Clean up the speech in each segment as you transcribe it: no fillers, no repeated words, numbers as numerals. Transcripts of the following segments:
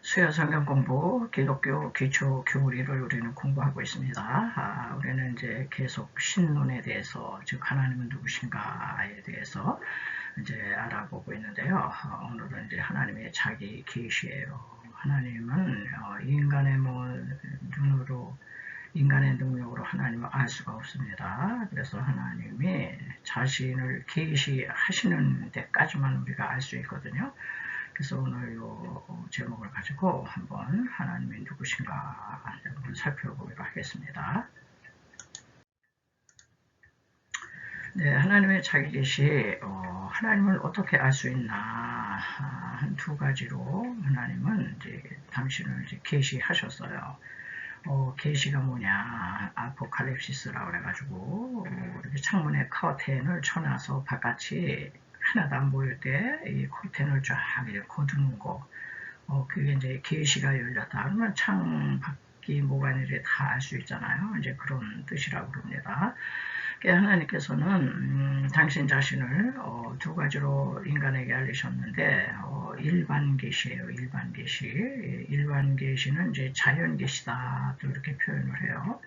수요 성경 공부, 기독교 기초 교리를 우리는 공부하고 있습니다. 우리는 이제 계속 신론에 대해서, 즉 하나님은 누구신가에 대해서 이제 알아보고 있는데요. 오늘은 이제 하나님의 자기 계시예요. 하나님은 인간의 눈으로, 인간의 능력으로 하나님을 알 수가 없습니다. 그래서 하나님이 자신을 계시하시는 데까지만 우리가 알 수 있거든요. 그래서 오늘 이 제목을 가지고 한번 하나님이 누구신가 한번 살펴보기로 하겠습니다. 네, 하나님의 자기 계시, 하나님을 어떻게 알 수 있나 한 두 가지로 하나님은 이제 당신을 이제 계시하셨어요. 계시가 뭐냐, 아포칼립시스라고 그래가지고 이렇게 창문에 커튼을 쳐놔서 바깥이 하나도 안 보일 때 이 커튼을 쫙 이렇게 거두는 거, 그게 이제 계시가 열렸다. 그러면 창 밖이 뭐가 있는지 다 알 수 있잖아요. 이제 그런 뜻이라고 그럽니다. 하나님께서는 당신 자신을 두 가지로 인간에게 알리셨는데 일반 계시예요. 일반 계시. 일반 계시는 이제 자연 계시다 또 이렇게 표현을 해요.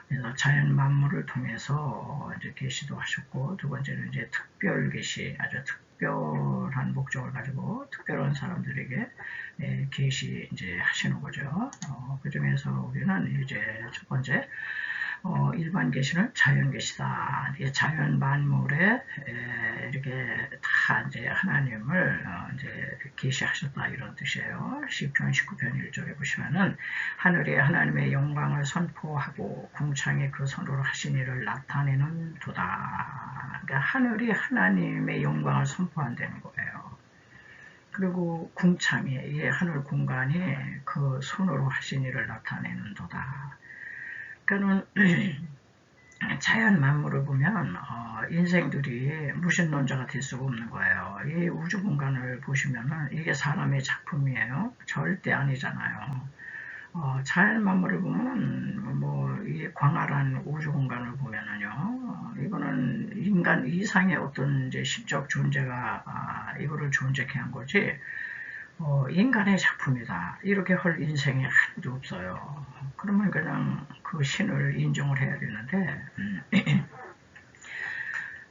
그래서 자연 만물을 통해서 이제 계시도 하셨고, 두 번째는 이제 특별 계시, 아주 특별한 목적을 가지고 특별한 사람들에게 계시 이제 하시는 거죠. 그 중에서 우리는 이제 첫 번째 일반 계시는 자연 계시다. 자연 만물에 이렇게 다 이제 하나님을 이제 계시하셨다 이런 뜻이에요. 시편 19편 1절에 보시면은 하늘이 하나님의 영광을 선포하고 궁창에 그 손으로 하신 일을 나타내는 도다. 그러니까 하늘이 하나님의 영광을 선포한다는 거예요. 그리고 궁창에 이 하늘 공간이 그 손으로 하신 일을 나타내는 도다. 그러니까는 자연 만물을 보면 인생들이 무신론자가 될 수가 없는 거예요. 이 우주 공간을 보시면은 이게 사람의 작품이에요. 절대 아니잖아요. 자연 만물을 보면 이 광활한 우주 공간을 보면은요, 이거는 인간 이상의 어떤 이제 심적 존재가 이거를 존재케 한 거지. 인간의 작품이다. 이렇게 할 인생이 하나도 없어요. 그러면 그냥 그 신을 인정을 해야 되는데,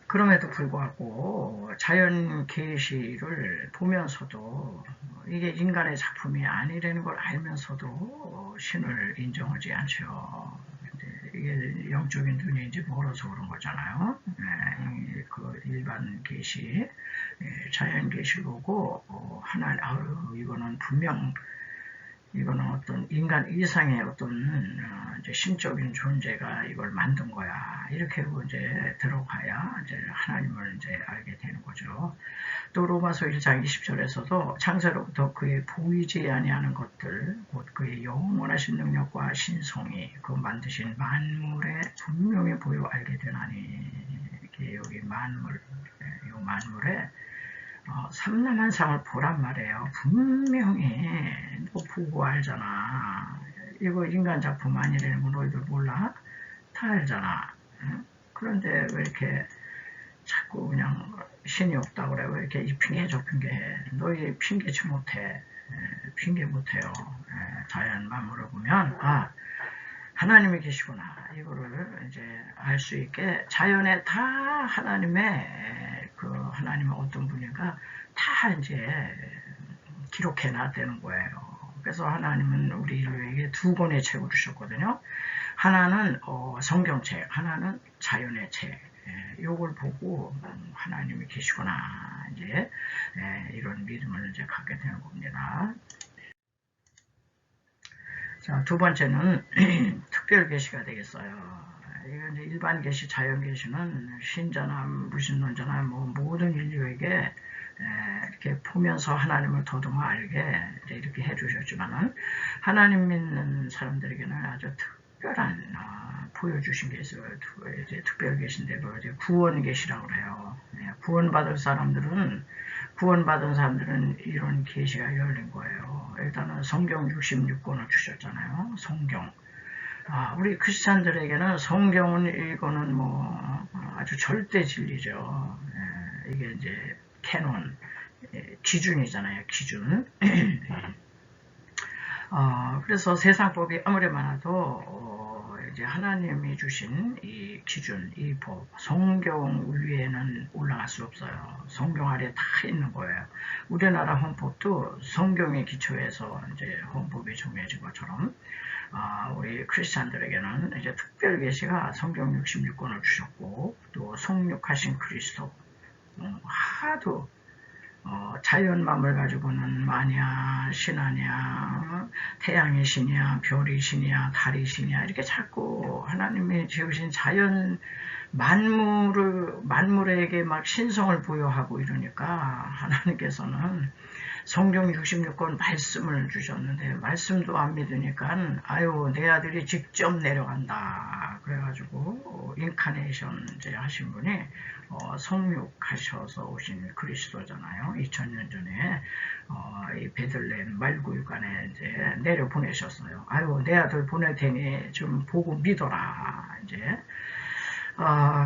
그럼에도 불구하고 자연 계시를 보면서도 이게 인간의 작품이 아니라는 걸 알면서도 신을 인정하지 않죠. 이게 영적인 눈이 이제 멀어서 그런 거잖아요. 그 일반 계시, 자연 계시고 하나, 이거는 분명 이거는 어떤 인간 이상의 어떤 이제 신적인 존재가 이걸 만든 거야. 이렇게 이제 들어가야 이제 하나님을 이제 알게 되는 거죠. 또 로마서 1장 20절에서도 창세로부터 그의 보이지 아니하는 것들, 곧 그의 영원하신 능력과 신성이 그 만드신 만물에 분명히 보여 알게 되나니, 이렇게 여기 만물, 이 만물에 삼남한 상을 보란 말이에요. 분명히 너 보고 알잖아. 이거 인간 작품 아니라는 거 너희들 몰라? 다 알잖아. 그런데 왜 이렇게 자꾸 그냥 신이 없다고 그래? 왜 이렇게 이 핑계 저 핑계 해? 너희 핑계치 못해. 핑계 못해요. 자연 만물을 보면 하나님이 계시구나. 이거를 이제 알 수 있게 자연에 다 하나님의 하나님은 어떤 분인가 다 이제 기록해 놨다는 거예요. 그래서 하나님은 우리 인류에게 두 권의 책을 주셨거든요. 하나는 성경책, 하나는 자연의 책. 이걸 보고 하나님이 계시구나. 이제 이런 믿음을 이제 갖게 되는 겁니다. 자, 두 번째는 특별 계시가 되겠어요. 이건 이제 일반 계시, 자연 계시는 신자나 무신론자나 모든 인류에게 이렇게 보면서 하나님을 더듬어 알게 이렇게 해주셨지만은 하나님 믿는 사람들에게는 아주 특별한 보여주신 게 있어요. 이제 특별 계신데 이제 구원 계시라고 그래요. 구원받은 사람들은 이런 계시가 열린 거예요. 일단은 성경 66권을 주셨잖아요. 성경. 우리 크리스찬들에게는 성경은 이거는 아주 절대 진리죠. 이게 이제 캐논, 기준이잖아요. 기준. 그래서 세상법이 아무리 많아도 이제 하나님이 주신 이 기준, 이 법, 성경 위에는 올라갈 수 없어요. 성경 아래 다 있는 거예요. 우리나라 헌법도 성경에 기초해서 이제 헌법이 정해진 것처럼 우리 크리스찬들에게는 이제 특별 계시가 성경 66권을 주셨고 또 성육하신 그리스도 하도 자연맘을 가지고는 마냐, 신하냐, 태양의 신이야, 별의 신이야, 달의 신이야 이렇게 자꾸 하나님이 지으신 자연 만물에게 막 신성을 부여하고 이러니까 하나님께서는 성경 66권 말씀을 주셨는데 말씀도 안 믿으니까 아유 내 아들이 직접 내려간다 그래가지고 인카네이션 이제 하신 분이 성육하셔서 오신 그리스도잖아요. 2000년 전에 이 베들레헴 말구유관에 이제 내려 보내셨어요. 아유 내 아들 보낼 테니 좀 보고 믿어라 이제.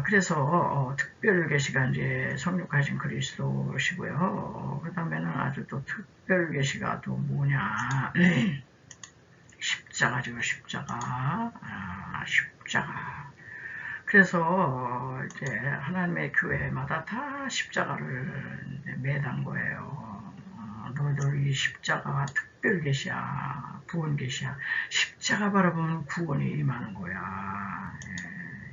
그래서 특별 계시가 이제 성육하신 그리스도시고요. 그 다음에는 아주 또 특별 계시가 또 뭐냐 십자가죠. 십자가. 그래서 이제 하나님의 교회마다 다 십자가를 매단 거예요. 너희들 이 십자가가 특별 계시야, 구원 계시야. 십자가 바라보면 구원이 임하는 거야.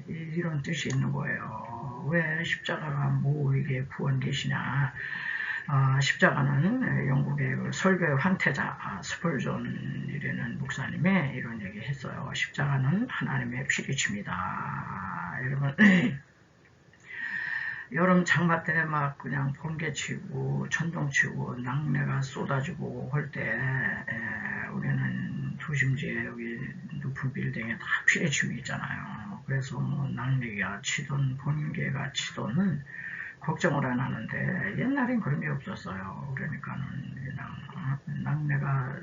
이런 뜻이 있는 거예요. 왜 십자가가 뭐 이게 구원 계시냐? 십자가는 영국의 그 설교의 황태자 스펄전이라는 목사님이 이런 얘기 했어요. 십자가는 하나님의 피리침이다. 여러분 여름 장마 때 막 그냥 번개 치고 천둥 치고 낙뢰가 쏟아지고 할 때 우리는 도심지에 여기 높은 빌딩에 다 피리침이 있잖아요. 그래서 뭐 낙뢰가 치던 번개가 치던 걱정을 안 하는데 옛날엔 그런 게 없었어요. 그러니까는 그냥 낙뢰가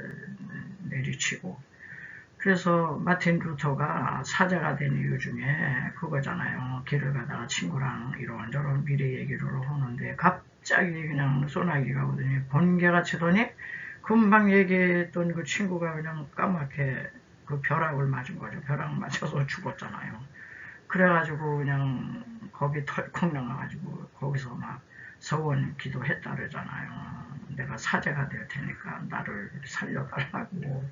내리치고 그래서 마틴 루터가 사자가 된 이유 중에 그거잖아요. 길을 가다가 친구랑 이런저런 미래 얘기를 하는데 갑자기 그냥 소나기가 오더니 번개가 치더니 금방 얘기했던 그 친구가 그냥 까맣게 그 벼락을 맞은 거죠. 벼락 맞아서 죽었잖아요. 그래가지고 그냥 겁이 털컥 나가가지고 거기서 막 서원 기도했다 그러잖아요. 내가 사제가 될 테니까 나를 살려달라고.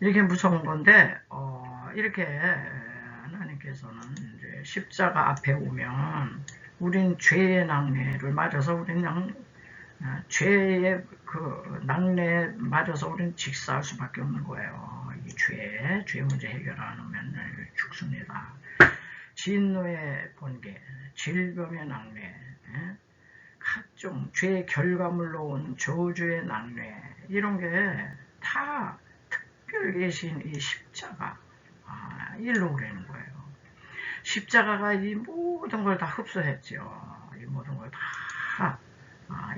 이렇게 무서운 건데 이렇게 하나님께서는 이제 십자가 앞에 오면 우린 죄의 낙뢰를 맞아서 우린 그냥 죄의 그 낙뢰에 맞아서 우린 직사할 수밖에 없는 거예요. 이 죄 문제 해결 안 하면 죽습니다. 진노의 번개, 질병의 낙뢰, 각종 죄의 결과물로 온 저주의 낙뢰 이런 게 다 특별 계신 이 십자가 일로 오라는 거예요. 십자가가 이 모든 걸 다 흡수했죠. 이 모든 걸 다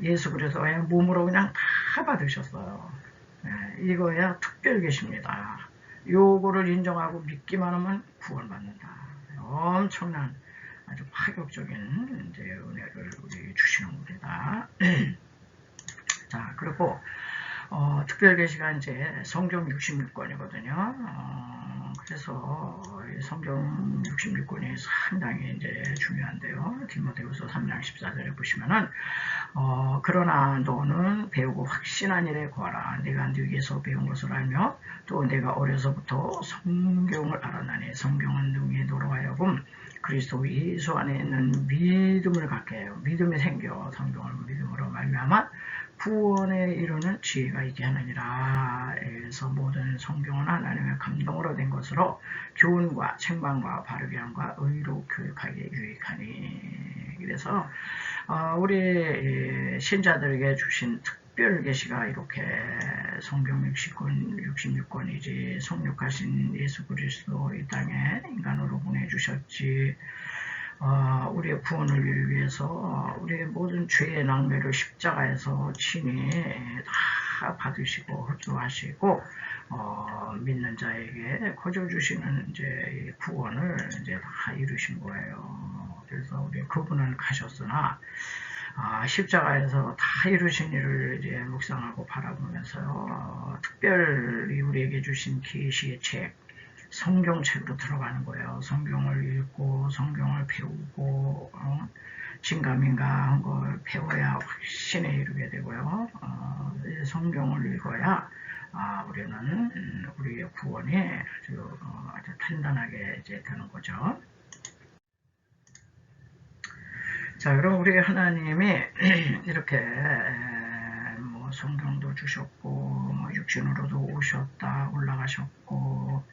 예수 그리스도의 몸으로 그냥 다 받으셨어요. 이거야 특별 계십니다. 요거를 인정하고 믿기만 하면 구원받는다. 엄청난 아주 파격적인 이제 은혜를 우리 주시는 겁니다. 자, 그리고 특별 계시가 이제 성경 66권이거든요. 그래서 성경 66권이 상당히 이제 중요한데요. 디모데후서 3장 14절에 보시면은 그러나 너는 배우고 확신한 일에 구하라. 내가 네게서 배운 것을 알며 또 내가 어려서부터 성경을 알았나니 성경은 능히 너로 하여금 그리스도 예수 안에 있는 믿음을 갖게 해요. 믿음이 생겨 성경을 믿음으로 말미암아 구원에 이르는 지혜가 있게 하느니라. 그래서 모든 성경은 하나님의 감동으로 된 것으로 교훈과 책망과 바르게 함과 의로 교육하기에 유익하니. 그래서 우리 신자들에게 주신 특별 계시가 이렇게 성경 66권이지 성육하신 예수 그리스도 이 땅에 인간으로 보내주셨지. 우리의 구원을 위해서 우리의 모든 죄의 낙뢰를 십자가에서 친히 다 받으시고 흡수하시고 믿는 자에게 거저 주시는 이제 구원을 이제 다 이루신 거예요. 그래서 우리 그분은 가셨으나 십자가에서 다 이루신 일을 이제 묵상하고 놓고 바라보면서요. 특별히 우리에게 주신 계시의 책, 성경책으로 들어가는 거예요. 성경을 읽고 성경을 배우고 진감인가한 걸 배워야 확신에 이르게 되고요. 성경을 읽어야 우리는 우리의 구원이 아주 단단하게 이제 되는 거죠. 자, 그럼 우리 하나님이 이렇게 뭐 성경도 주셨고 뭐 육신으로도 오셨다 올라가셨고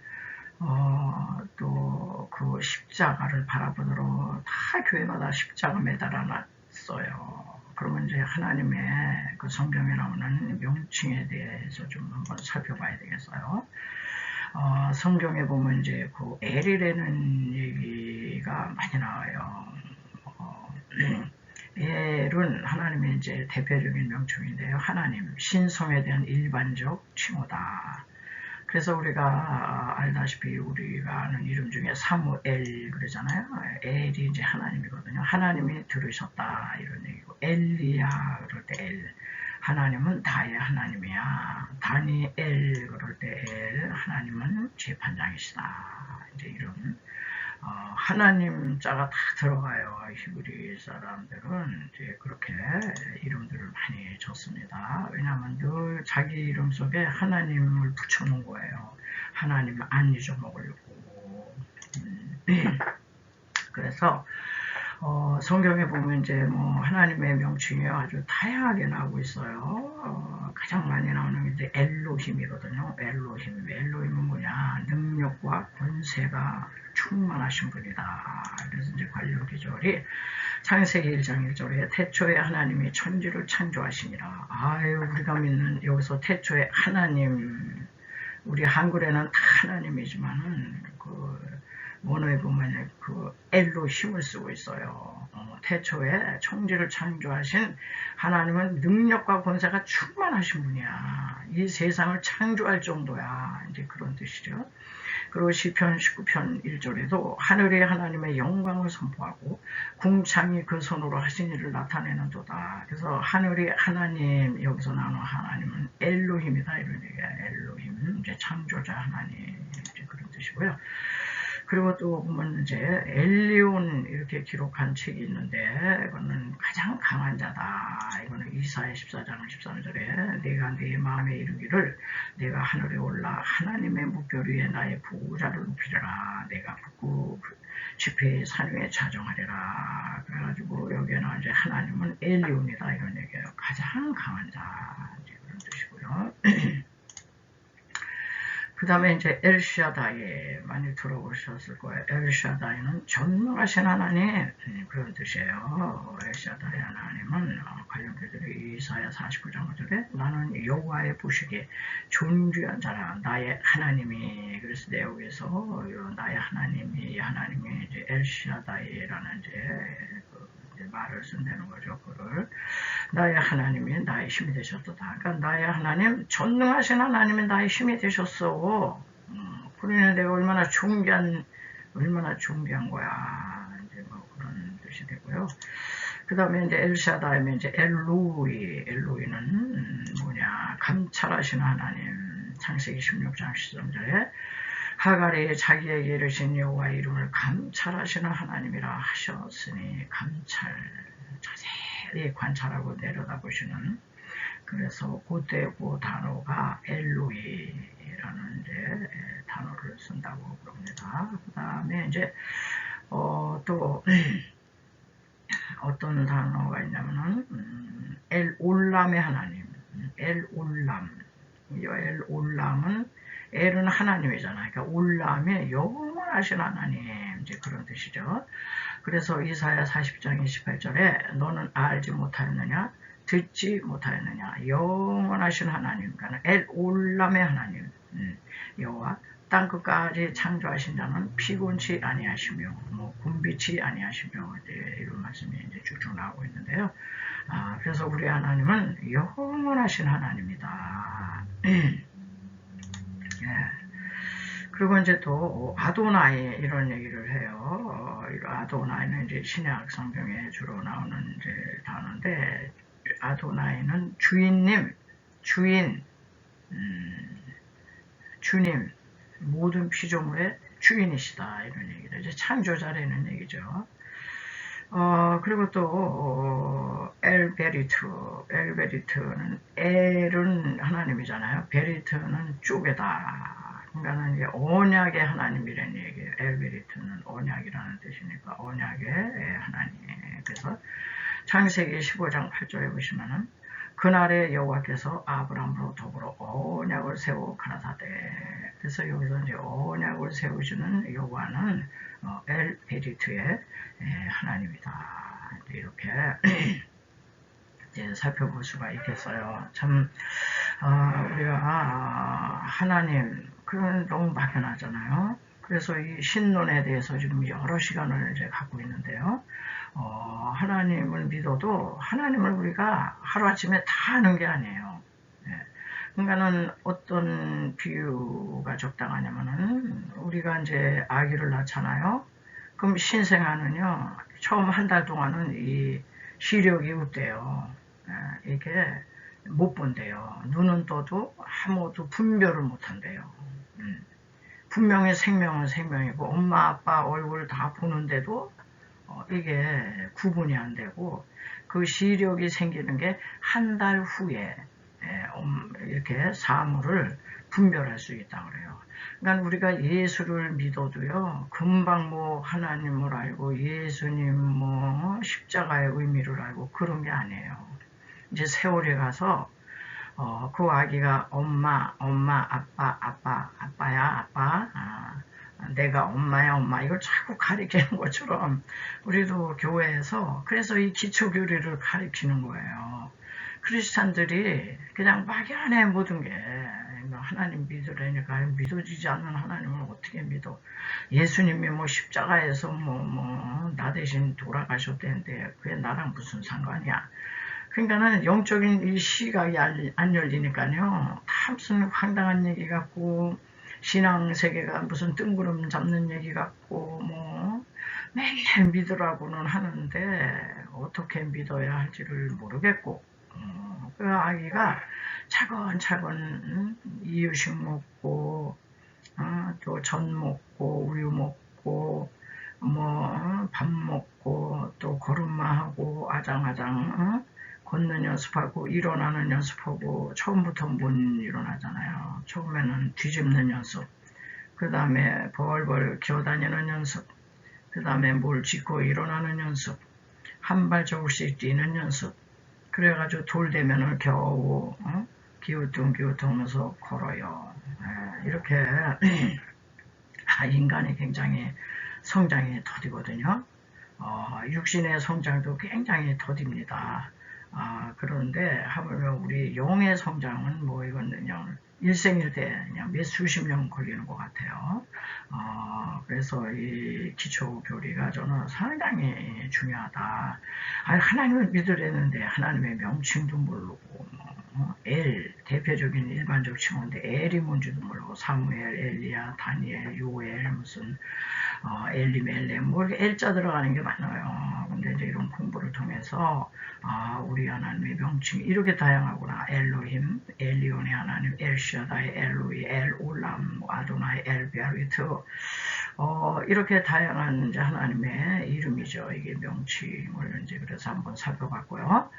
또 그 십자가를 바라보도록 다 교회마다 십자가 매달아놨어요. 그러면 이제 하나님의 그 성경에 나오는 명칭에 대해서 좀 한번 살펴봐야 되겠어요. 성경에 보면 이제 그 엘이라는 얘기가 많이 나와요. 엘은 하나님의 이제 대표적인 명칭인데요. 하나님, 신성에 대한 일반적 칭호다. 그래서 우리가 알다시피 우리가 아는 이름 중에 사무엘 그러잖아요. 엘이 이제 하나님이거든요. 하나님이 들으셨다 이런 얘기고, 엘리야 그럴 때 엘, 하나님은 나의 하나님이야. 다니엘 그럴 때 엘, 하나님은 재판장이시다. 이제 이런 하나님 자가 다 들어가요. 히브리 사람들은 이제 그렇게 이름들을 많이 줬습니다. 왜냐하면 늘 자기 이름 속에 하나님을 붙여놓은 거예요. 하나님을 안 잊어먹으려고. 그래서 성경에 보면 이제 뭐 하나님의 명칭이 아주 다양하게 나오고 있어요. 가장 많이 나오는 게 이제 엘로힘이거든요. 엘로힘은 뭐냐? 능력과 권세가 충만하신 분이다. 그래서 이제 관련 기절이 창세기 1장 1절에 태초에 하나님이 천지를 창조하시니라. 우리가 믿는 여기서 태초에 하나님, 우리 한글에는 다 하나님이지만은 그 원어에 보면 그 엘로힘을 쓰고 있어요. 태초에 천지를 창조하신 하나님은 능력과 권세가 충만하신 분이야. 이 세상을 창조할 정도야. 이제 그런 뜻이죠. 그리고 시편 19편 1절에도 하늘이 하나님의 영광을 선포하고 궁창이 그 손으로 하신 일을 나타내는 도다. 그래서 하늘이 하나님, 여기서 나오는 하나님은 엘로힘이다 이런 얘기야. 엘로힘, 이제 창조자 하나님, 이제 그런 뜻이고요. 그리고 또 보면 이제 엘리온 이렇게 기록한 책이 있는데 이거는 가장 강한 자다. 이거는 이사야 14장 13절에 내가 네 마음에 이르기를 내가 하늘에 올라 하나님의 무별 위에 나의 보호자를 높이려라. 내가 북구 지폐의 산 위에 자정하리라. 그래가지고 여기에는 이제 하나님은 엘리온이다 이런 얘기예요. 가장 강한 자 이제 그런 뜻이고요. 그 다음에 이제 엘샤다이 많이 들어보셨을 거예요. 엘샤다이는 전능하신 하나님 그런 뜻이에요. 엘샤다이 하나님은 관련 글들이 이사야 49장 5절에 나는 여호와의 보시기에 존귀한 자라 나의 하나님이. 그래서 내용에서 나의 하나님이 이제 엘샤다이라는 이제 말을 쓴다는 거죠. 그를 나의 하나님이 나의 힘이 되셨다. 그러니까 나의 하나님, 전능하신 하나님이 나의 힘이 되셨어. 그러니 내가 얼마나 존귀한 거야. 이제 뭐 그런 뜻이 되고요. 그 다음에 이제 엘샤다임에 이제 엘로이는 뭐냐? 감찰하신 하나님. 창세기 16장 13절에 하갈이 자기에게 이르신 여호와의 이름을 감찰하시는 하나님이라 하셨으니 감찰, 자세히 관찰하고 내려다보시는. 그래서 그때 그 단어가 엘로이라는 이제 단어를 쓴다고 그럽니다. 그 다음에 이제 또 어떤 단어가 있냐면은 엘올람의 하나님, 엘올람. 이 엘올람은 엘은 하나님이잖아요. 그러니까 올람의 영원하신 하나님, 이제 그런 뜻이죠. 그래서 이사야 40장 28절에 너는 알지 못하였느냐, 듣지 못하였느냐, 영원하신 하나님, 그러니까 엘올람의 하나님, 여호와 땅 끝까지 창조하신 자는 피곤치 아니하시며, 뭐 굶비치 아니하시며, 이제 이런 말씀이 이제 쭉쭉 나오고 있는데요. 그래서 우리 하나님은 영원하신 하나님이다. 그리고 이제 또 아도나이 이런 얘기를 해요. 아도나이는 이제 신약 성경에 주로 나오는 이제 단어인데, 아도나이는 주인님, 주인, 주님, 모든 피조물의 주인이시다 이런 얘기를 이제 창조자라는 얘기죠. 그리고 또 엘베리트는 엘은 하나님이잖아요. 베리트는 쪼개다. 그러니까는 이게 언약의 하나님이라는 얘기예요. 엘베리트는 언약이라는 뜻이니까 언약의 하나님. 그래서 창세기 15장 8절에 보시면은 그날에 여호와께서 아브라함으로 더불어 언약을 세워 가라사대. 그래서 여기서 이제 언약을 세우시는 여호와는 엘베리트의 하나님이다. 이렇게 이제 살펴볼 수가 있겠어요. 참 우리가 하나님 그건 너무 막연하잖아요. 그래서 이 신론에 대해서 지금 여러 시간을 이제 갖고 있는데요. 하나님을 믿어도 하나님을 우리가 하루아침에 다 아는 게 아니에요. 그러니까는 어떤 비유가 적당하냐면은 우리가 이제 아기를 낳잖아요. 그럼 신생아는요 처음 한 달 동안은 이 시력이 없대요. 이게 못 본대요. 눈은 떠도 아무것도 분별을 못 한대요. 분명히 생명은 생명이고 엄마 아빠 얼굴 다 보는데도 이게 구분이 안 되고 그 시력이 생기는 게 한 달 후에 이렇게 사물을 분별할 수 있다 그래요. 그러니까 우리가 예수를 믿어도요 금방 뭐 하나님을 알고 예수님 뭐 십자가의 의미를 알고 그런 게 아니에요. 이제 세월에 가서 그 아기가 엄마 아빠야 아빠 내가 엄마야 엄마 이걸 자꾸 가리키는 것처럼 우리도 교회에서 그래서 이 기초교리를 가리키는 거예요. 크리스찬들이 그냥 막연해 모든 게 하나님 믿으라니까 믿어지지 않는 하나님을 어떻게 믿어. 예수님이 뭐 십자가에서 나 대신 돌아가셨대는데 그게 나랑 무슨 상관이야. 그러니까는 영적인 이 시각이 안 열리니까요. 다 무슨 황당한 얘기 같고 신앙 세계가 무슨 뜬구름 잡는 얘기 같고 뭐 맨날 믿으라고는 하는데 어떻게 믿어야 할지를 모르겠고 그 아기가 차근차근 이유식 먹고 또 전 먹고 우유 먹고 뭐 밥 먹고 또 걸음마하고 아장아장 걷는 연습하고 일어나는 연습하고 처음부터 못 일어나잖아요. 처음에는 뒤집는 연습, 그 다음에 벌벌 기어다니는 연습, 그 다음에 뭘 짚고 일어나는 연습, 한 발자국씩 뛰는 연습. 그래가지고 돌 되면은 겨우 기우뚱기우뚱하면서 걸어요. 이렇게 인간이 굉장히 성장이 더디거든요. 육신의 성장도 굉장히 더딥니다. 그런데 하물며 우리 영의 성장은 뭐 이건 그냥 일생일대 그냥 몇 수십 년 걸리는 것 같아요. 그래서 이 기초 교리가 저는 상당히 중요하다. 하나님을 믿으려는데 하나님의 명칭도 모르고 엘 대표적인 일반적 칭호인데 엘이 뭔지도 모르고 사무엘, 엘리야, 다니엘, 요엘 무슨 엘리멜레 뭐 이렇게 엘자 들어가는 게 많아요. 근데 이제 이런 공부를 통해서 우리 하나님의 명칭이 이렇게 다양하구나. 엘로힘, 엘리온의 하나님, 엘샤다이, 엘로이, 엘올람, 아도나이, 엘베리트 이렇게 다양한 이제 하나님의 이름이죠. 이게 명칭을 이제 그래서 한번 살펴봤고요.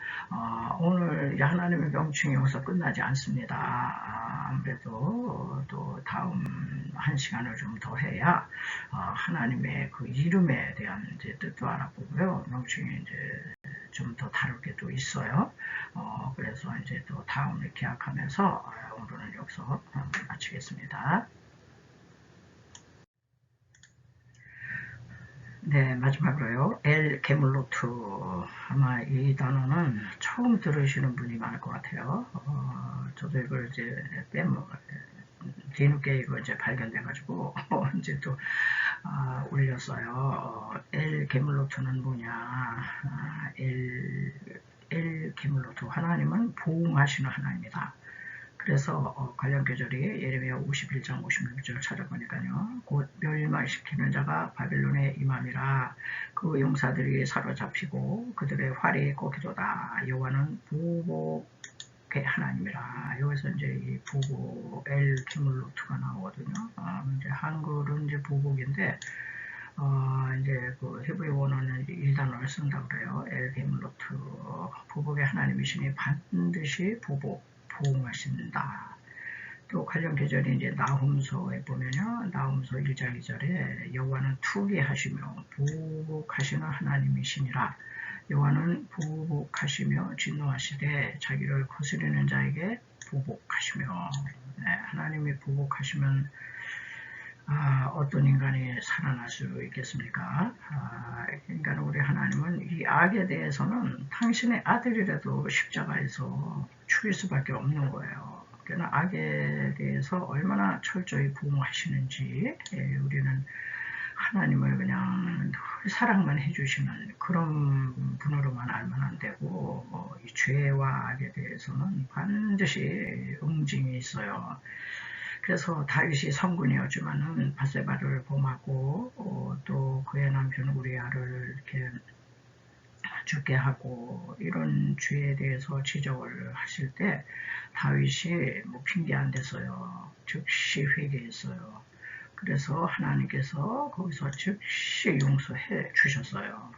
오늘 하나님의 명칭이 여기서 끝나지 않습니다. 아무래도 또 다음 한 시간을 좀 더 해야 하나님의 그 이름에 대한 이제 뜻도 알아보고요. 명칭이 이제 좀 더 다를 게 또 있어요. 그래서 이제 또 다음을 기약하면서 오늘은 여기서 마치겠습니다. 네, 마지막으로요. 엘 게물로트. 아마 이 단어는 처음 들으시는 분이 많을 것 같아요. 저도 이걸 이제 뒤늦게 이거 이제 발견돼가지고 이제 또 올렸어요. 엘 게물로트는 뭐냐? 엘 게물로트 하나님은 보응하시는 하나님이다. 그래서 관련 계절이 예레미야 51장 56절 찾아보니까요. 곧 멸망시키는 자가 바벨론에 임함이라. 그 용사들이 사로잡히고 그들의 활이 꺾이도다. 여호와는 보복의 하나님이라. 보복, 엘 게물로트가 나오거든요. 이제 한글은 이제 보복인데, 이제 그 히브리 원어는 1단어를 쓴다고 그래요. 엘 게물로트. 보복의 하나님이시니 반드시 보응하신다. 또 관련 계절이 이제 나훔서에 보면요. 나훔서 1장 2절에 여호와는 투기하시며 보복하시는 하나님이시니라. 여호와는 보복하시며 진노하시되 자기를 거스리는 자에게 보복하시며. 네, 하나님이 보복하시면 어떤 인간이 살아날 수 있겠습니까? 그러니까 우리 하나님은 이 악에 대해서는 당신의 아들이라도 십자가에서 죽일 수밖에 없는 거예요. 그러나 악에 대해서 얼마나 철저히 보호하시는지 우리는 하나님을 그냥 늘 사랑만 해주시는 그런 분으로만 알면 안 되고 이 죄와 악에 대해서는 반드시 응징이 있어요. 그래서 다윗이 성군이었지만은 바세바를 범하고 또 그의 남편 우리아를 이렇게 죽게 하고 이런 죄에 대해서 지적을 하실 때 다윗이 뭐 핑계 안 댔어요. 즉시 회개했어요. 그래서 하나님께서 거기서 즉시 용서해 주셨어요.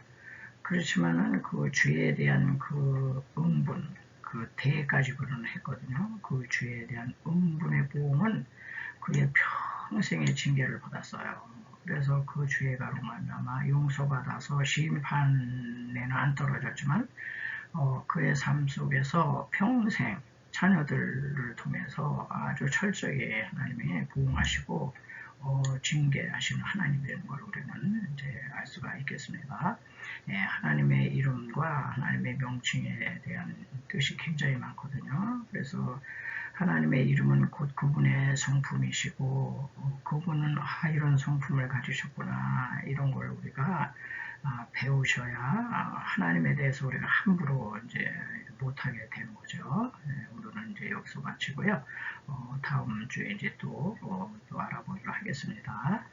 그렇지만은 그 죄에 대한 그 응분, 그 대가지고는 했거든요. 그 죄에 대한 응분의 보응은 그의 평생의 징계를 받았어요. 그래서 그 죄가로 말미암아 용서받아서 심판에는 안 떨어졌지만 그의 삶 속에서 평생 자녀들을 통해서 아주 철저히 하나님이 보응하시고 징계하시는 하나님이 되는 걸 우리는 이제 알 수가 있겠습니다. 예, 하나님의 이름과 하나님의 명칭에 대한 뜻이 굉장히 많거든요. 그래서 하나님의 이름은 곧 그분의 성품이시고 그분은 이런 성품을 가지셨구나 이런 걸 우리가 배우셔야 하나님에 대해서 우리가 함부로 이제 못하게 되는 거죠. 오늘은 이제 여기서 마치고요. 다음 주에 이제 또 알아보기로 하겠습니다.